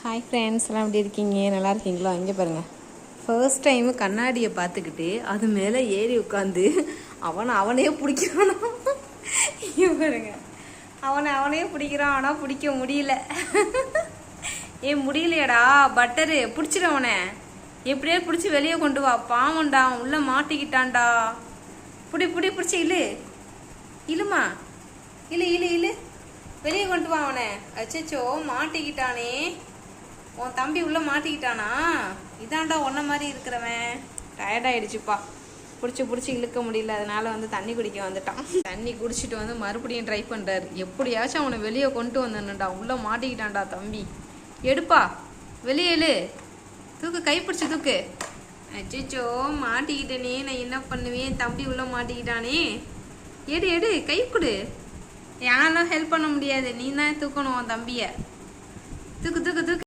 Hi friends எல்லாம் எப்படி இருக்கீங்க? நல்லா இருக்கீங்களா? இங்கே பாருங்கள், ஃபர்ஸ்ட் டைமு கண்ணாடியை பார்த்துக்கிட்டு அது மேலே ஏறி உட்காந்து அவனையே பிடிக்கிறானா. இங்கே பாருங்க, அவனையே பிடிக்கிறான். ஆனால் பிடிக்க முடியல. முடியலையாடா பட்டரு, பிடிச்சிட அவனை. எப்படியே பிடிச்சி வெளியே கொண்டு வா. பாவண்டா, அவன் உள்ளே மாட்டிக்கிட்டான்டா. பிடிச்சி இழுமா, இழு வெளியே கொண்டு வா அவனை. அச்சோ, மாட்டிக்கிட்டானே. உன் தம்பி உள்ள மாட்டிக்கிட்டானா? இதாண்டா ஒன்ன மாதிரி இருக்கிறவன். டயர்டாயிடுச்சுப்பா, பிடிச்சி இழுக்க முடியல. அதனால தண்ணி குடிக்க வந்துட்டான். தண்ணி குடிச்சிட்டு மறுபடியும் ட்ரை பண்ணுறாரு. எப்படியாச்சும் அவனை வெளியே கொண்டு வந்தனுண்டா. உள்ள மாட்டிக்கிட்டான்டா தம்பி. எடுப்பா, வெளியே இழு. தூக்கு, கைப்பிடிச்சு தூக்கு. அச்சோ, மாட்டிக்கிட்டேனே. நான் என்ன பண்ணுவேன்? தம்பி உள்ள மாட்டிக்கிட்டானே. எடு கை கொடு. யாரும் ஹெல்ப் பண்ண முடியாது. நீ தான் தூக்கணும் உன் தம்பியை. தூக்கு.